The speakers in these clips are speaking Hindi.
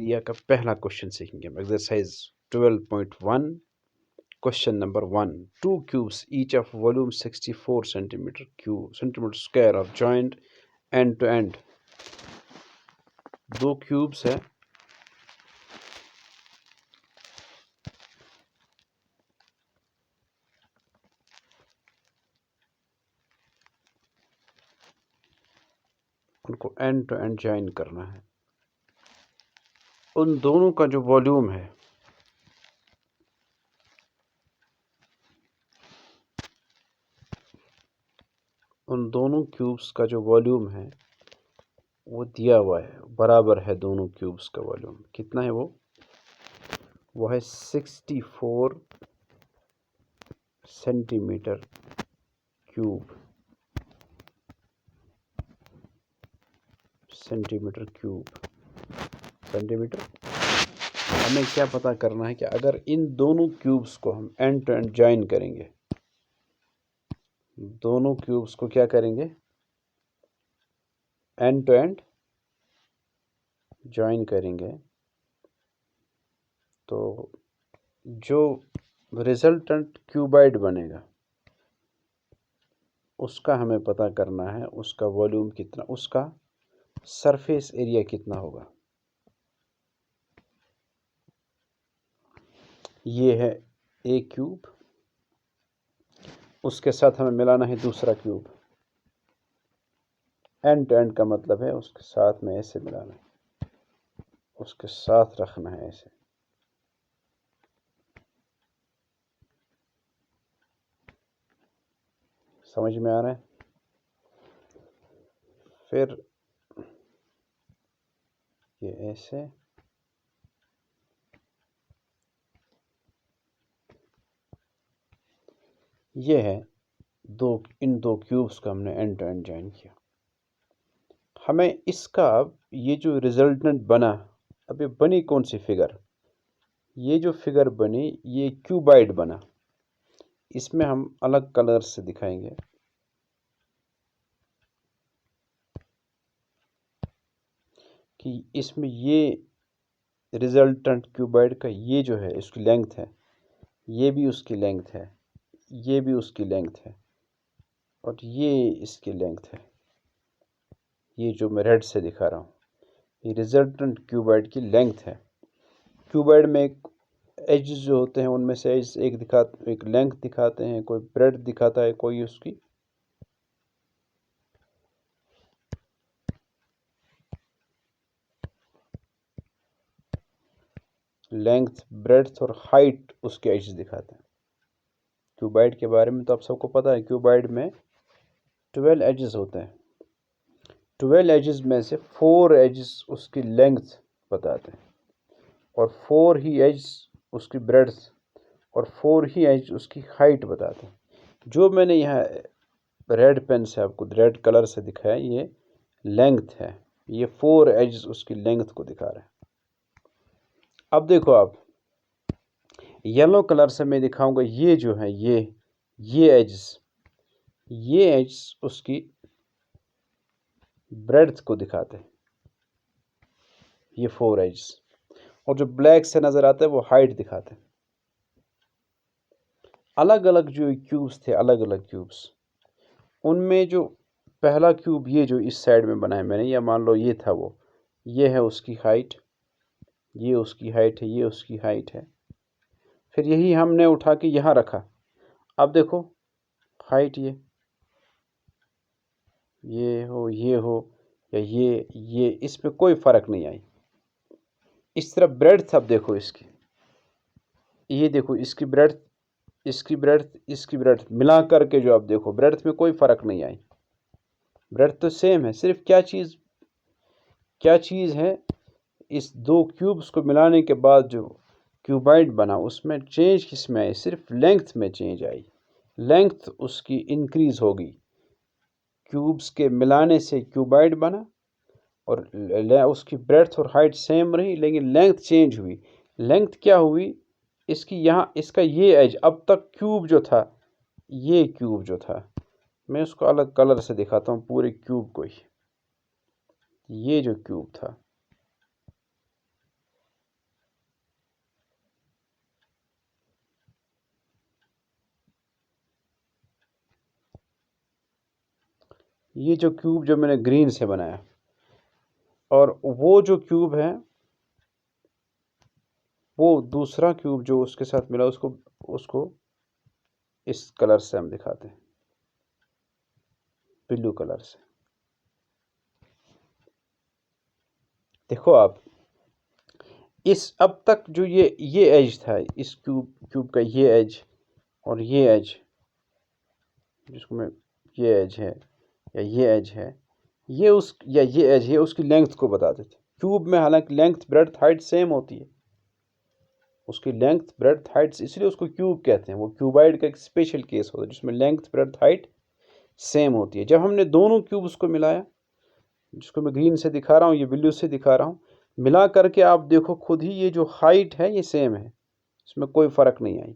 एरिया का पहला क्वेश्चन सीखेंगे हम। Exercise 12.1 question number 1। Two cubes each of volume 64 centimetre square are joined end to end. दो क्यूब्स है, उनको एंड टू एंड ज्वाइन करना है। उन दोनों का जो वॉल्यूम है उन दोनों क्यूब्स का जो वॉल्यूम है वो दिया हुआ है, बराबर है। दोनों क्यूब्स का वॉल्यूम कितना है? वो है 64 सेंटीमीटर क्यूब। सेंटीमीटर। हमें क्या पता करना है कि अगर इन दोनों क्यूब्स को हम एंड टू एंड ज्वाइन करेंगे, दोनों क्यूब्स को क्या करेंगे? एंड टू एंड ज्वाइन करेंगे, तो जो रिजल्टेंट क्यूबाइड बनेगा उसका हमें पता करना है, उसका वॉल्यूम कितना, उसका सरफेस एरिया कितना होगा। ये है एक क्यूब, उसके साथ हमें मिलाना है दूसरा क्यूब। एंड टू एंड का मतलब है उसके साथ में ऐसे मिलाना है, उसके साथ रखना है ऐसे। समझ में आ रहा है? फिर ये ऐसे, ये है इन दो क्यूब्स का हमने एंड टू एंड ज्वाइन किया। हमें इसका अब ये जो रिजल्टेंट बना, अब ये बनी कौन सी फिगर? ये जो फिगर बनी ये क्यूबाइड बना। इसमें हम अलग कलर से दिखाएंगे। कि इसमें ये रिजल्टेंट क्यूबाइड का ये जो है इसकी लेंथ है, ये भी उसकी लेंथ है, ये भी उसकी लेंथ है, और ये इसकी लेंथ है। ये जो मैं रेड से दिखा रहा हूँ ये रिजल्टेंट क्यूबाइड की लेंथ है। क्यूबाइड में एक एजेस जो होते हैं उनमें से एक लेंथ दिखाते हैं, कोई ब्रेड दिखाता है, कोई उसकी लेंथ, ब्रेड्थ और हाइट उसके एजेस दिखाते हैं। क्यूबाइड के बारे में तो आप सबको पता है, क्यूबाइड में 12 एजेस होते हैं। 12 एजेस में से 4 एजेस उसकी लेंथ बताते हैं, और 4 ही एज उसकी ब्रेड्थ, और 4 ही एज उसकी हाइट बताते हैं। जो मैंने यहाँ रेड पेन से आपको रेड कलर से दिखाया ये लेंथ है, ये 4 एज उसकी लेंथ को दिखा रहा है। अब देखो आप येलो कलर से मैं दिखाऊंगा, ये जो है ये एज उसकी ब्रेड्थ को दिखाते हैं, ये 4 एज, और जो ब्लैक से नजर आता है वो हाइट दिखाते हैं। अलग अलग जो क्यूब्स थे, अलग अलग क्यूब्स, उनमें जो पहला क्यूब ये जो इस साइड में बनाया मैंने, या मान लो ये था वो, ये है उसकी हाइट, ये उसकी हाइट है, ये उसकी हाइट है। फिर यही हमने उठा के यहाँ रखा। अब देखो हाइट ये हो या ये इसमें कोई फर्क नहीं आई। इस तरह ब्रेड्थ, अब देखो इसकी, ये देखो इसकी ब्रेड्थ मिला करके जो आप देखो ब्रेड्थ में कोई फर्क नहीं आई। ब्रेड्थ तो सेम है, सिर्फ क्या चीज़ है, इस दो क्यूब्स को मिलाने के बाद जो क्यूबाइड बना उसमें चेंज किस में आई? सिर्फ लेंथ में चेंज आई। लेंथ उसकी इंक्रीज होगी, क्यूब्स के मिलाने से क्यूबाइड बना, और उसकी ब्रेड्थ और हाइट सेम रही, लेकिन लेंथ चेंज हुई। लेंथ क्या हुई? इसकी यहाँ इसका ये एज, अब तक क्यूब जो था, ये क्यूब जो था, मैं उसको अलग कलर से दिखाता हूँ पूरे क्यूब को ही। ये जो क्यूब था ये जो क्यूब जो मैंने ग्रीन से बनाया, और वो जो क्यूब है वो दूसरा क्यूब जो उसके साथ मिला उसको इस कलर से हम दिखाते हैं, ब्लू कलर से। देखो आप, इस अब तक जो ये एज था, इस क्यूब का ये एज और ये एज, जिसको मैं ये एज है या ये एज है, ये एज है, उसकी लेंथ को बताते थे। क्यूब में हालांकि लेंथ ब्रेड्थ हाइट सेम होती है, उसकी लेंथ ब्रेड्थ हाइट, इसलिए उसको क्यूब कहते हैं। वो क्यूबाइड का एक स्पेशल केस होता है जिसमें लेंथ ब्रेड्थ हाइट सेम होती है। जब हमने दोनों क्यूब्स को मिलाया, जिसको मैं ग्रीन से दिखा रहा हूँ, ये ब्लू से दिखा रहा हूँ, मिला करके आप देखो खुद ही, ये जो हाइट है ये सेम है, इसमें कोई फ़र्क नहीं आई।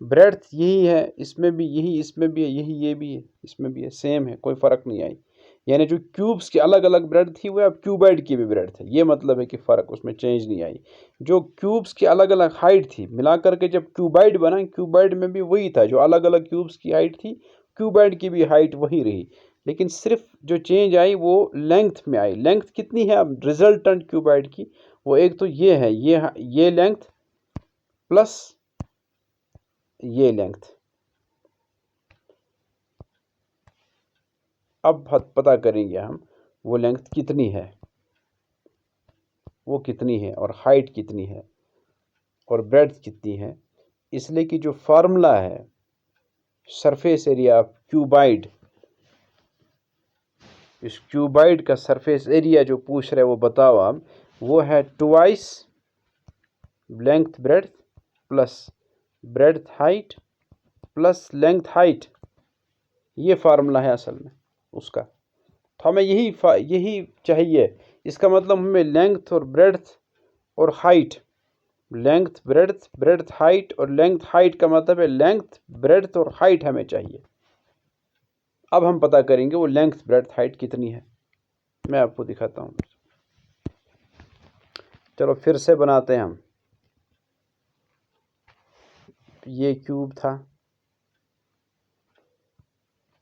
ब्रेड्थ यही है, इसमें भी यही, इसमें भी है यही, ये भी है, इसमें भी है, सेम है, कोई फ़र्क नहीं आई। यानी जो क्यूब्स की अलग अलग ब्रेड थी वो अब क्यूबाइड की भी ब्रेड है, ये मतलब है कि फ़र्क उसमें चेंज नहीं आई। जो क्यूब्स की अलग अलग हाइट थी, मिला करके जब क्यूबाइड बना, क्यूबाइड में भी वही था, जो अलग अलग क्यूब्स की हाइट थी, क्यूबाइड की भी हाइट वही रही, लेकिन सिर्फ जो चेंज आई वो लेंथ में आई। लेंथ कितनी है अब रिजल्टेंट क्यूबाइड की, वो एक तो ये है, ये लेंथ प्लस ये लेंथ। अब पता करेंगे हम वो लेंथ कितनी है, वो कितनी है, और हाइट कितनी है, और ब्रेड्थ कितनी है। इसलिए कि जो फार्मूला है सरफेस एरिया ऑफ क्यूबाइड, इस क्यूबाइड का सरफेस एरिया जो पूछ रहे वो बताओ आप, वो है twice length breadth plus breadth height plus length height. ये फार्मूला है असल में उसका, तो हमें यही चाहिए। इसका मतलब हमें लेंथ और ब्रेड्थ और हाइट, लेंथ ब्रेड्थ हाइट, और लेंथ हाइट का मतलब है लेंथ ब्रेड्थ और हाइट हमें चाहिए। अब हम पता करेंगे वो लेंथ ब्रेड्थ हाइट कितनी है, मैं आपको दिखाता हूँ। चलो फिर से बनाते हैं हम। ये क्यूब था,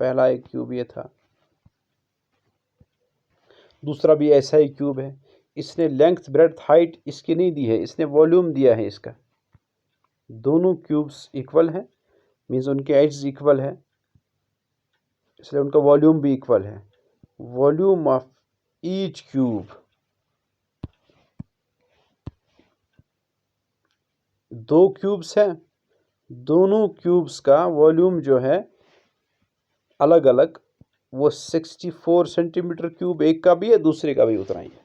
पहला एक क्यूब ये था, दूसरा भी ऐसा ही क्यूब है। इसने लेंथ ब्रेड्थ हाइट इसकी नहीं दी है, इसने वॉल्यूम दिया है इसका। दोनों क्यूब्स इक्वल हैं, मीन्स उनके एड्स इक्वल है, इसलिए उनका वॉल्यूम भी इक्वल है। वॉल्यूम ऑफ ईच क्यूब, दो क्यूब्स हैं, दोनों क्यूब्स का वॉल्यूम जो है अलग अलग, वो 64 सेंटीमीटर क्यूब एक का भी है, दूसरे का भी उतना ही है।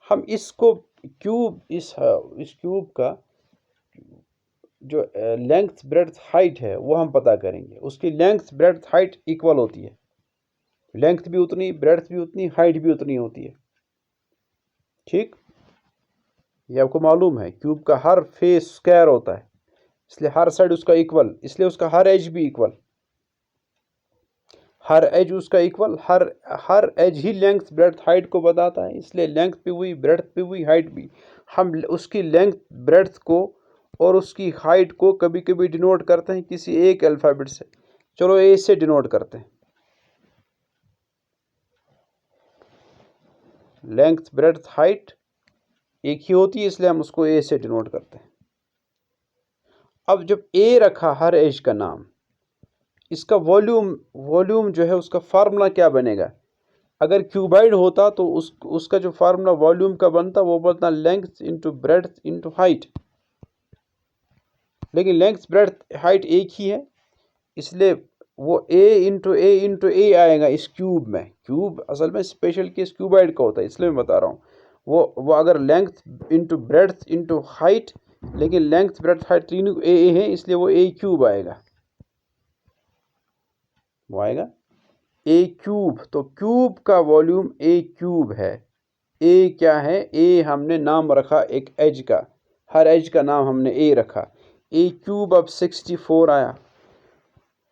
हम इसको क्यूब, इस क्यूब का जो लेंथ ब्रेड्थ हाइट है वो हम पता करेंगे। उसकी लेंथ ब्रेड्थ हाइट इक्वल होती है, लेंथ भी उतनी, ब्रेड्थ भी उतनी, हाइट भी उतनी होती है। ठीक, ये आपको मालूम है। क्यूब का हर फेस स्क्वायर होता है, इसलिए हर साइड उसका इक्वल, इसलिए उसका हर एज भी इक्वल, हर एज उसका इक्वल, हर एज ही लेंथ ब्रेड्थ हाइट को बताता है, इसलिए लेंथ भी हुई, ब्रेड्थ भी हुई, हाइट भी। हम उसकी लेंथ ब्रेड्थ को और उसकी हाइट को कभी कभी डिनोट करते हैं किसी एक अल्फ़ाबेट से। चलो ए से डिनोट करते हैं, लेंथ ब्रेड्थ हाइट एक ही होती है, इसलिए हम उसको ए से डिनोट करते हैं। अब जब ए रखा हर एज का नाम, इसका वॉल्यूम जो है उसका फार्मूला क्या बनेगा। अगर क्यूबाइड होता तो उसका जो फार्मूला वॉल्यूम का बनता वो बनता length into breadth into height, लेकिन लेंथ ब्रेड्थ हाइट एक ही है, इसलिए वो ए इंटू ए आएगा इस क्यूब में। क्यूब असल में स्पेशल केस क्यूबाइड का होता है, इसलिए मैं बता रहा हूँ। वो अगर length into breadth into height, लेकिन लेंथ ब्रेड्थ हाइट तीनों ए है, इसलिए वो ए क्यूब आएगा, वो आएगा ए क्यूब। तो क्यूब का वॉल्यूम ए क्यूब है। ए क्या है, ए हमने नाम रखा एक एज का, हर एज का नाम हमने ए रखा, ए क्यूब अब 64 आया।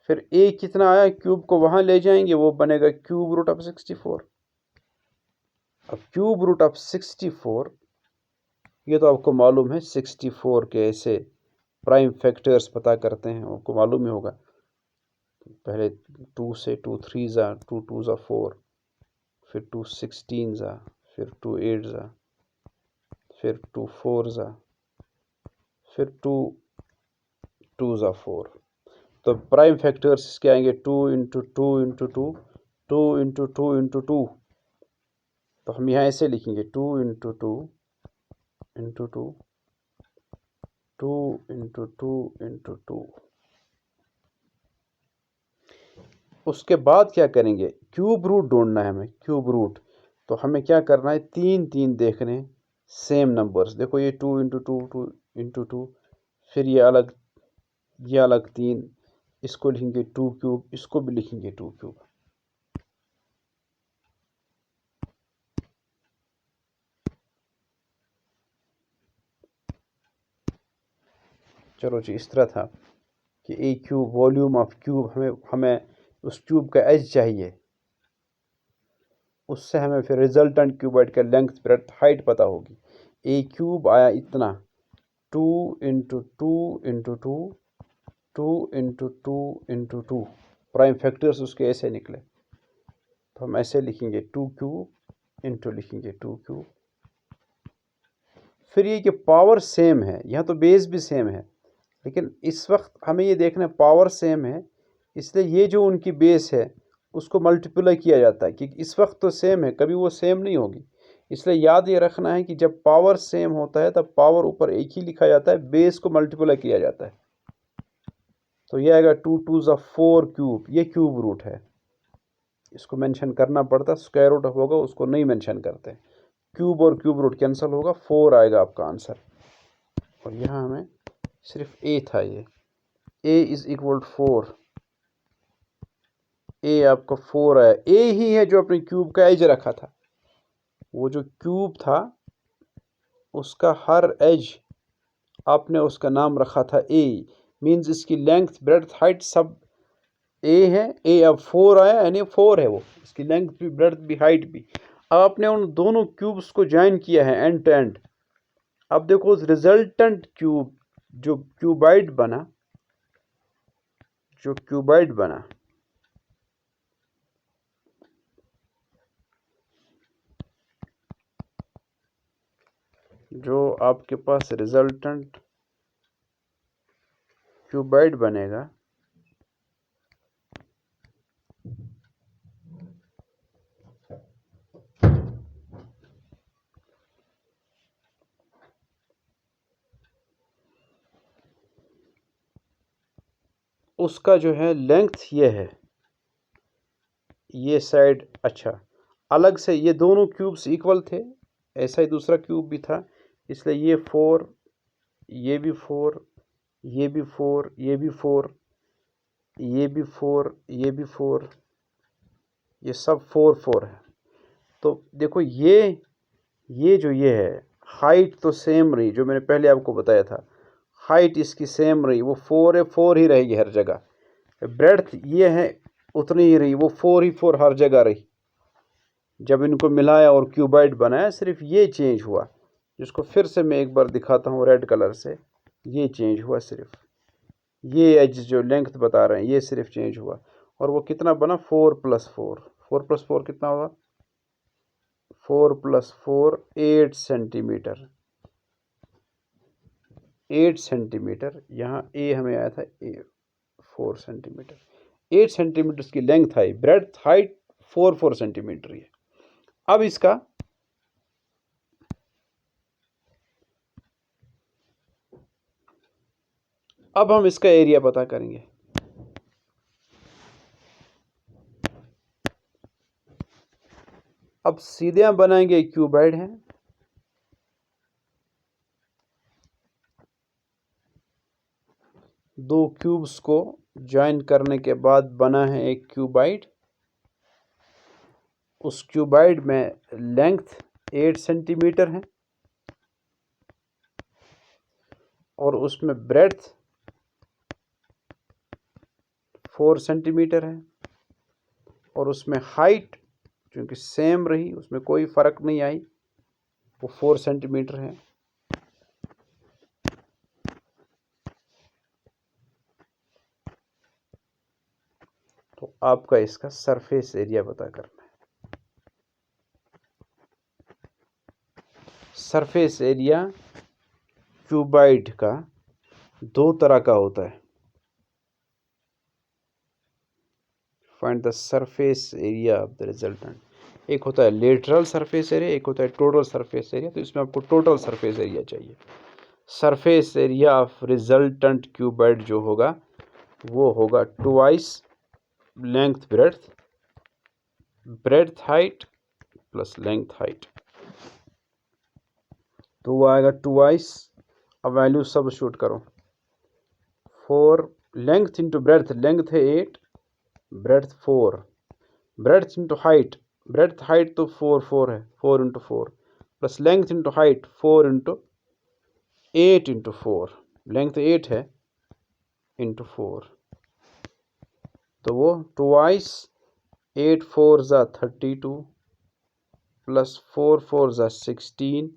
फिर ए कितना आया, क्यूब को वहां ले जाएंगे, वो बनेगा क्यूब रूट ऑफ 64। अब क्यूब रूट ऑफ 64, ये तो आपको मालूम है 64 के ऐसे प्राइम फैक्टर्स पता करते हैं, आपको मालूम ही होगा। पहले 2 से 2 3 ज़ा, 2 2 ज़ा 4, फिर 2 16 ज़ा, फिर 2 8 ज़ा, फिर 2 4 ज़ा, फिर 2 2 ज़ा 4। तो प्राइम फैक्टर्स इसके आएंगे 2 इंटू 2 इंटू 2, 2 इंटू 2 इंटू 2। तो हम यहाँ ऐसे लिखेंगे 2 इंटू 2 इंटू 2, 2 इंटू 2 इंटू 2। उसके बाद क्या करेंगे, क्यूब रूट ढूंढना है हमें, क्यूब रूट। तो हमें क्या करना है, 3 3 देखने सेम नंबर्स। देखो ये 2 इंटू 2 2 इंटू 2, फिर ये अलग 3, इसको लिखेंगे 2 क्यूब, इसको भी लिखेंगे 2 क्यूब। चलो जी, इस तरह था कि ए क्यूब, वॉल्यूम ऑफ क्यूब, हमें उस क्यूब का एज चाहिए, उससे हमें फिर रिजल्टेंट क्यूबॉइड का लेंथ ब्रेड्थ हाइट पता होगी। ए क्यूब आया इतना, 2 into 2 into 2, 2 into 2 into 2। Prime factors उसके ऐसे निकले, तो हम ऐसे लिखेंगे 2 क्यूब इंटू लिखेंगे 2 क्यूब। फिर ये कि पावर सेम है, यहाँ तो बेस भी सेम है, लेकिन इस वक्त हमें ये देखना है पावर सेम है, इसलिए ये जो उनकी बेस है उसको मल्टीप्लाई किया जाता है, क्योंकि इस वक्त तो सेम है, कभी वो सेम नहीं होगी। इसलिए याद ये रखना है कि जब पावर सेम होता है तब पावर ऊपर एक ही लिखा जाता है, बेस को मल्टीप्लाई किया जाता है। तो ये आएगा 2 2 ज़ा 4 क्यूब, ये क्यूब रूट है, इसको मेंशन करना पड़ता, स्क्वायर रूट होगा उसको नहीं मेंशन करते। क्यूब और क्यूब रूट कैंसिल होगा, 4 आएगा आपका आंसर। और यहाँ हमें सिर्फ ए था, ये ए इज इक्वल 4, ए आपका 4 आया। ए ही है जो अपने क्यूब का एज रखा था, वो जो क्यूब था उसका हर एज आपने उसका नाम रखा था ए, मींस इसकी लेंथ ब्रेड्थ हाइट सब ए है। ए अब 4 आया यानी 4 है वो, इसकी लेंथ भी ब्रेड्थ भी हाइट भी। अब आपने उन दोनों क्यूब्स को ज्वाइन किया है एंड टू एंड। अब देखो रिजल्टेंट क्यूब जो क्यूबाइड बना, जो आपके पास रिजल्टेंट क्यूबाइड बनेगा, उसका जो है लेंथ ये है, ये साइड। अच्छा, अलग से ये दोनों क्यूब्स इक्वल थे, ऐसा ही दूसरा क्यूब भी था, इसलिए ये 4, ये भी 4, ये भी 4, ये भी 4, ये भी 4, ये भी 4, ये सब 4 4 है। तो देखो ये जो ये है, हाइट तो सेम रही, जो मैंने पहले आपको बताया था, हाइट इसकी सेम रही, वो 4 है, 4 ही रहेगी हर जगह। ब्रेड्थ ये है उतनी ही रही, वो 4 ही 4 हर जगह रही। जब इनको मिलाया और क्यूबाइड बनाया, सिर्फ ये चेंज हुआ, जिसको फिर से मैं एक बार दिखाता हूँ रेड कलर से। ये चेंज हुआ, सिर्फ ये एज जो लेंथ बता रहे हैं ये सिर्फ चेंज हुआ। और वो कितना बना, 4 + 4, 4 + 4 कितना होगा, 4 + 4 8 सेंटीमीटर, 8 सेंटीमीटर। यहाँ ए हमें आया था 4 सेंटीमीटर, 8 सेंटीमीटर की लेंथ आई, ब्रेड्थ हाइट 4 4 सेंटीमीटर है। अब हम इसका एरिया पता करेंगे। अब सीधे हम बनाएंगे क्यूबाइड है, दो क्यूब्स को ज्वाइन करने के बाद बना है एक क्यूबाइड। उस क्यूबाइड में लेंथ 8 सेंटीमीटर है और उसमें ब्रेड्थ 4 सेंटीमीटर है, और उसमें हाइट क्योंकि सेम रही, उसमें कोई फ़र्क नहीं आई, वो 4 सेंटीमीटर है। आपका इसका सरफेस एरिया पता करना है। सरफेस एरिया क्यूबाइड का दो तरह का होता है। Find the surface area of the resultant. एक होता है लेटरल सरफेस एरिया, एक होता है टोटल सरफेस एरिया। तो इसमें आपको टोटल सरफेस एरिया चाहिए। Surface area of resultant cuboid जो होगा वो होगा twice length breadth, breadth height plus length height. तो वो आएगा ट्वाइस, अब वैल्यू सब्स्टिट्यूट करो। 4 लेंथ इंटू ब्रेड्थ, लेंथ है 8, breadth 4, breadth into height, breadth height तो 4 है, 4 into 4 plus length into height 4 into 8 into 4, length 8 है इंटू 4, तो वो ट्वाइस 8 4 ज़ा 32 प्लस 4 4 ज़ा 16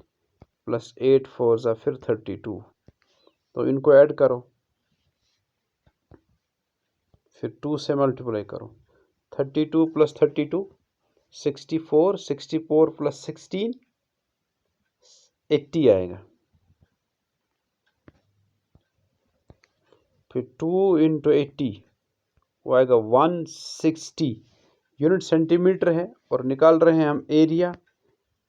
प्लस 8 4 ज़ा फिर 32। तो इनको ऐड करो, फिर 2 से मल्टीप्लाई करो। 32 प्लस 32 64, 64 प्लस 16 80 आएगा। फिर 2 इंटू 80 वो आएगा 160। यूनिट सेंटीमीटर है और निकाल रहे हैं हम एरिया।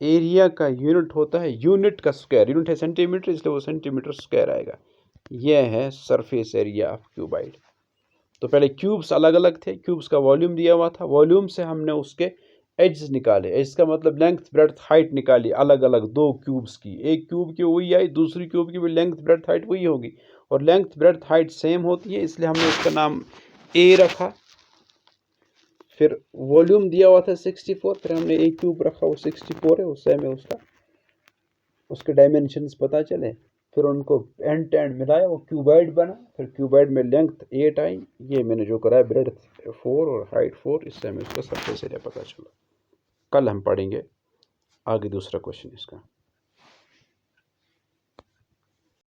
एरिया का यूनिट होता है यूनिट का स्क्वायर, यूनिट है सेंटीमीटर इसलिए वो सेंटीमीटर स्क्वायर आएगा। यह है सरफेस एरिया ऑफ क्यूबाइड। तो पहले क्यूब्स अलग अलग थे, क्यूब्स का वॉल्यूम दिया हुआ था, वॉल्यूम से हमने उसके एड्स निकाले। एड्स का मतलब लेंथ ब्रेड्थ हाइट निकाली अलग अलग दो क्यूब्स की। एक क्यूब की वही आई, दूसरी क्यूब की भी लेंथ ब्रेड्थ हाइट वही होगी, और लेंथ ब्रेड्थ हाइट सेम होती है इसलिए हमने उसका नाम ए रखा। फिर वॉल्यूम दिया हुआ था 64, फिर हमने एक क्यूब रखा, वो 64 है, उससे हमें उसके डायमेंशंस पता चले। फिर उनको एंड टू एंड मिलाया, वो क्यूबाइड बना। फिर क्यूबाइड में लेंथ 8 आई, ये मैंने जो करा है ब्रेड्थ 4 और हाइट 4, इससे हमें उसका सरफेस एरिया पता चला। कल हम पढ़ेंगे आगे दूसरा क्वेश्चन इसका।